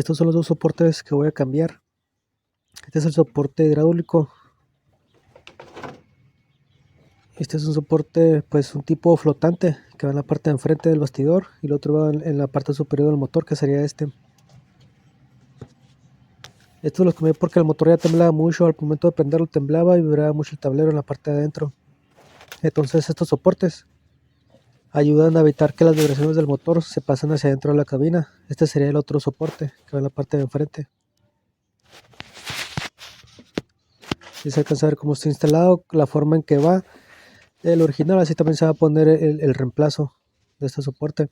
Estos son los dos soportes que voy a cambiar. Este es el soporte hidráulico. Este es un soporte, pues un tipo flotante, que va en la parte de enfrente del bastidor y el otro va en la parte superior del motor, que sería este. Estos los cambié porque el motor ya temblaba mucho, al momento de prenderlo temblaba y vibraba mucho el tablero en la parte de adentro. Entonces estos soportes ayudan a evitar que las vibraciones del motor se pasen hacia adentro de la cabina. Este sería el otro soporte, que va en la parte de enfrente. Y se alcanza a ver cómo está instalado, la forma en que va el original, así también se va a poner el reemplazo de este soporte.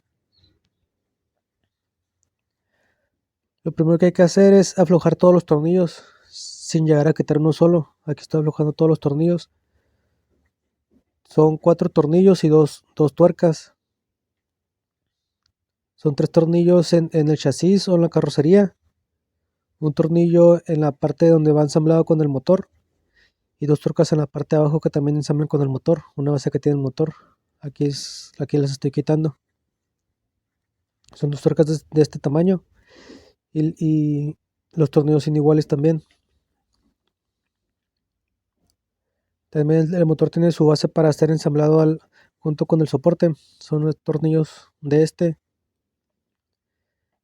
Lo primero que hay que hacer es aflojar todos los tornillos sin llegar a quitar uno solo. Aquí estoy aflojando todos los tornillos. Son 4 tornillos y dos tuercas. Son 3 tornillos en el chasis o en la carrocería. Un tornillo en la parte donde va ensamblado con el motor. Y 2 tuercas en la parte de abajo que también ensamblan con el motor. Una base que tiene el motor. Aquí las estoy quitando. Son 2 tuercas de este tamaño. Y los tornillos son iguales también. También el motor tiene su base para estar ensamblado junto con el soporte. Son los tornillos de este.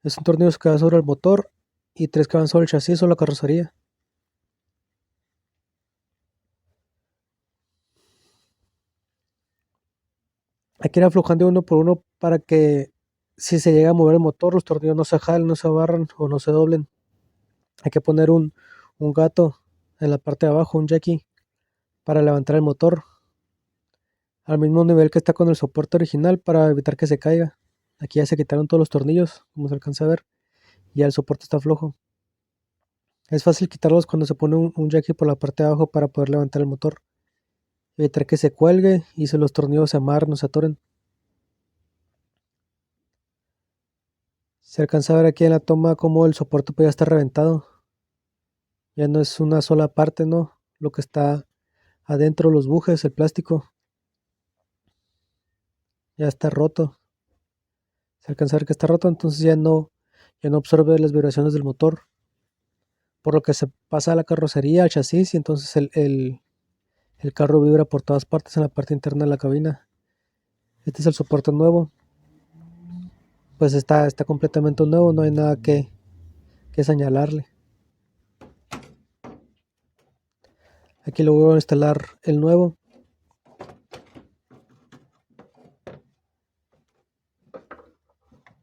Son tornillos que van sobre el motor y 3 que van sobre el chasis o la carrocería. Hay que ir aflojando uno por uno para que si se llega a mover el motor, los tornillos no se jalen, no se abarran o no se doblen. Hay que poner un gato en la parte de abajo, un jackie, para levantar el motor al mismo nivel que está con el soporte original para evitar que se caiga. Aquí ya se quitaron todos los tornillos, como se alcanza a ver. Ya el soporte está flojo. Es fácil quitarlos cuando se pone un jackie por la parte de abajo para poder levantar el motor. Evitar que se cuelgue y los tornillos se amarren o se atoren. Se alcanza a ver aquí en la toma como el soporte puede estar reventado. Ya no es una sola parte, ¿no? Lo que está adentro, los bujes, el plástico, ya está roto. Se alcanza a ver que está roto, entonces ya no absorbe las vibraciones del motor. Por lo que se pasa a la carrocería, al chasis, y entonces el carro vibra por todas partes en la parte interna de la cabina. Este es el soporte nuevo. Pues está completamente nuevo, no hay nada que señalarle. Aquí lo voy a instalar el nuevo.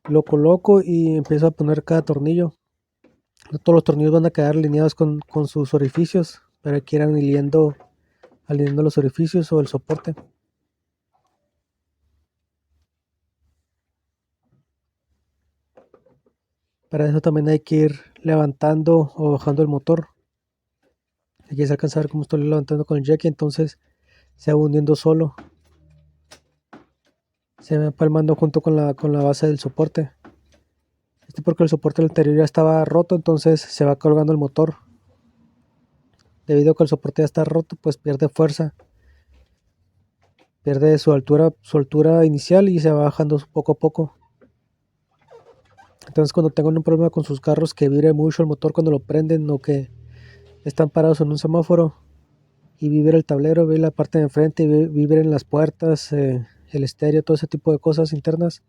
Lo coloco y empiezo a poner cada tornillo. No todos los tornillos van a quedar alineados con sus orificios, pero hay que ir alineando los orificios o el soporte. Para eso también hay que ir levantando o bajando el motor. Aquí se alcanza a ver cómo estoy levantando con el jackie, entonces se va hundiendo solo. Se va empalmando junto con la base del soporte. Porque el soporte anterior ya estaba roto, entonces se va colgando el motor. Debido a que el soporte ya está roto, pues pierde fuerza. Pierde su altura inicial y se va bajando poco a poco. Entonces cuando tengan un problema con sus carros que vibre mucho el motor cuando lo prenden o que están parados en un semáforo y vibra el tablero, vibra la parte de enfrente, vibren las puertas, el estéreo, todo ese tipo de cosas internas,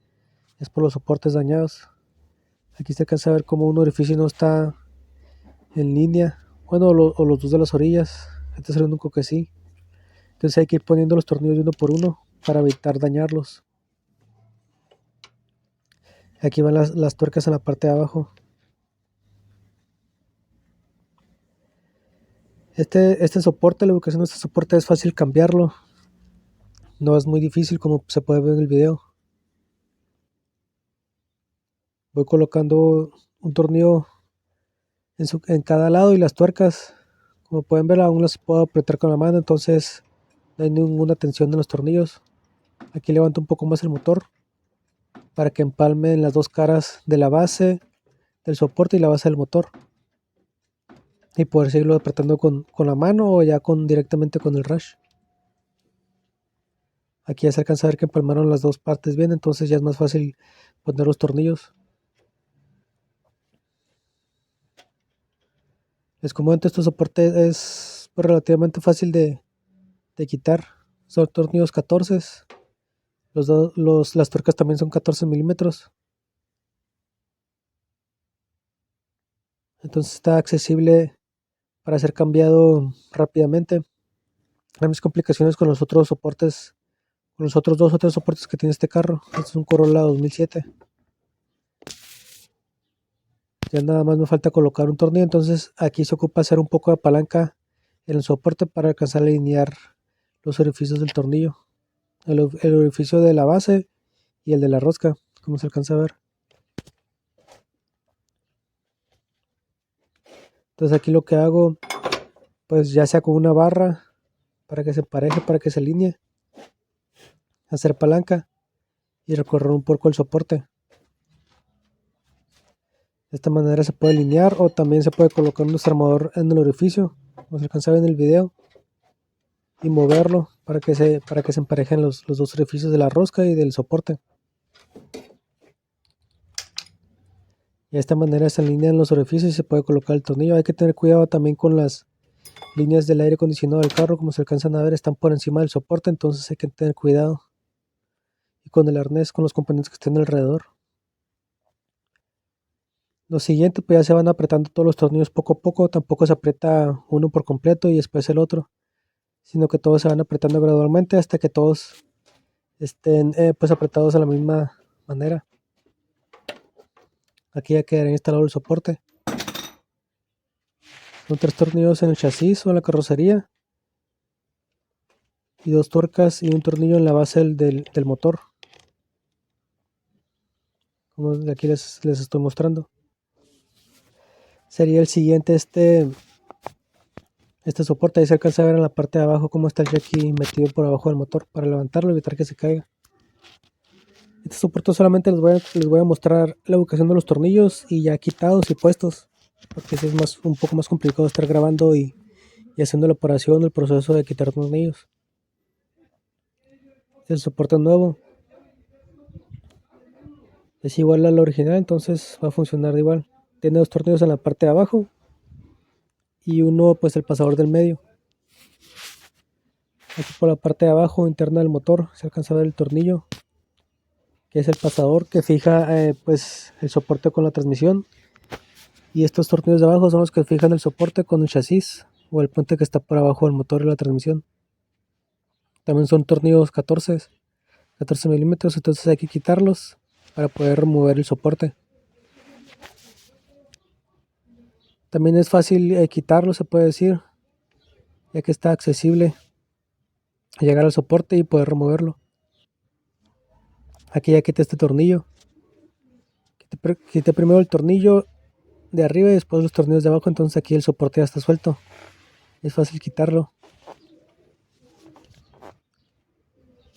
es por los soportes dañados. Aquí se alcanza a ver como un orificio no está en línea, bueno, o los dos de las orillas. Este es el único que sí. Entonces hay que ir poniendo los tornillos uno por uno para evitar dañarlos. Aquí van las tuercas en la parte de abajo. Este soporte, la ubicación de este soporte es fácil cambiarlo. No es muy difícil como se puede ver en el video. Voy colocando un tornillo en cada lado y las tuercas, como pueden ver, aún las puedo apretar con la mano, entonces no hay ninguna tensión en los tornillos. Aquí levanto un poco más el motor para que empalme en las dos caras de la base del soporte y la base del motor, y poder seguirlo apretando con la mano o ya directamente con el rash. Aquí ya se alcanza a ver que empalmaron las dos partes bien, entonces ya es más fácil poner los tornillos. Les comento, este soporte es pues, relativamente fácil de quitar. Son tornillos 14. Las tuercas también son 14 milímetros. Entonces está accesible para ser cambiado rápidamente. Hay mis complicaciones con los otros soportes, con los otros 2 o 3 soportes que tiene este carro. Este es un Corolla 2007. Ya nada más me falta colocar un tornillo, entonces aquí se ocupa hacer un poco de palanca en el soporte para alcanzar a alinear los orificios del tornillo. El orificio de la base y el de la rosca, como se alcanza a ver. Entonces aquí lo que hago, pues ya sea con una barra para que se empareje, para que se alinee, hacer palanca y recorrer un poco el soporte. De esta manera se puede alinear o también se puede colocar un desarmador en el orificio, como se alcanza a ver en el video, y moverlo para que se emparejen los 2 orificios de la rosca y del soporte. Y de esta manera se alinean los orificios y se puede colocar el tornillo. Hay que tener cuidado también con las líneas del aire acondicionado del carro, como se alcanzan a ver, están por encima del soporte, entonces hay que tener cuidado. Y con el arnés, con los componentes que estén alrededor. Lo siguiente, pues ya se van apretando todos los tornillos poco a poco, tampoco se aprieta uno por completo y después el otro, sino que todos se van apretando gradualmente hasta que todos estén pues apretados de la misma manera. Aquí ya quedará instalado el soporte. Son 3 tornillos en el chasis o en la carrocería y 2 tuercas y un tornillo en la base del motor, como aquí les estoy mostrando. Sería el siguiente este soporte. Ahí se alcanza a ver en la parte de abajo cómo está el jockey metido por abajo del motor para levantarlo y evitar que se caiga. Este soporte solamente les voy a mostrar la ubicación de los tornillos y ya quitados y puestos, porque es un poco más complicado estar grabando y haciendo la operación, el proceso de quitar tornillos. Este es el soporte nuevo. Es igual al original, entonces va a funcionar igual. Tiene 2 tornillos en la parte de abajo y uno pues el pasador del medio. Aquí por la parte de abajo interna del motor se alcanza a ver el tornillo, que es el pasador que fija pues el soporte con la transmisión, y estos tornillos de abajo son los que fijan el soporte con el chasis o el puente que está por abajo del motor y la transmisión. También son tornillos 14 milímetros, entonces hay que quitarlos para poder remover el soporte. También es fácil quitarlo, se puede decir, ya que está accesible a llegar al soporte y poder removerlo. Aquí ya quité este tornillo. Quité primero el tornillo de arriba y después los tornillos de abajo, entonces aquí el soporte ya está suelto. Es fácil quitarlo.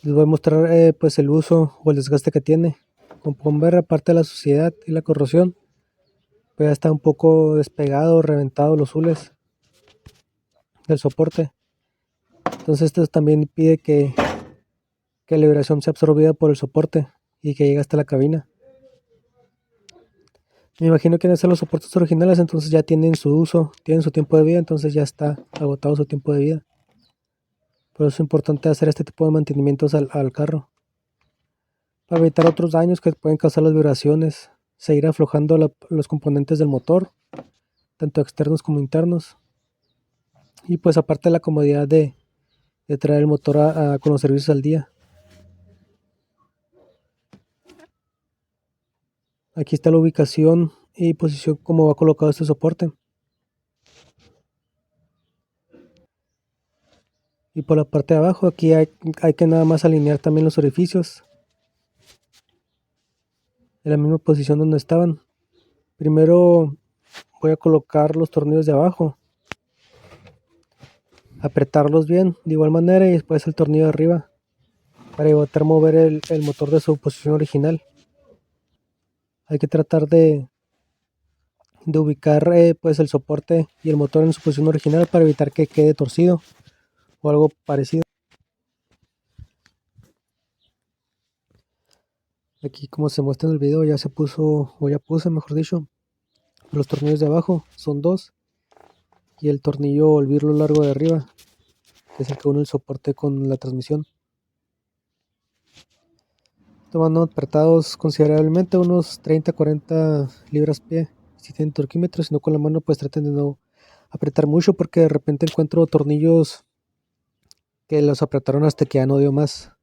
Les voy a mostrar pues el uso o el desgaste que tiene. Como pueden ver, aparte de la suciedad y la corrosión, pues ya está un poco despegado, reventado los zules del soporte. Entonces esto también impide que la vibración sea absorbida por el soporte y que llegue hasta la cabina. Me imagino que deben ser los soportes originales, entonces ya tienen su uso, tienen su tiempo de vida, entonces ya está agotado su tiempo de vida. Por eso es importante hacer este tipo de mantenimientos al carro, para evitar otros daños que pueden causar las vibraciones, seguir aflojando los componentes del motor, tanto externos como internos, y pues aparte la comodidad de traer el motor con los servicios al día. Aquí está la ubicación y posición como va colocado este soporte. Y por la parte de abajo aquí hay que nada más alinear también los orificios en la misma posición donde estaban. Primero voy a colocar los tornillos de abajo, apretarlos bien de igual manera, y después el tornillo de arriba para evitar mover el motor de su posición original. Hay que tratar de ubicar pues el soporte y el motor en su posición original para evitar que quede torcido o algo parecido. Aquí, como se muestra en el video, ya se puso, o ya puse mejor dicho, los tornillos de abajo son 2 y el tornillo, el birlo largo de arriba, que es el que une el soporte con la transmisión. Tomando apretados considerablemente, unos 30-40 libras-pie. Si tienen torquímetro, si no con la mano, pues traten de no apretar mucho, porque de repente encuentro tornillos que los apretaron hasta que ya no dio más.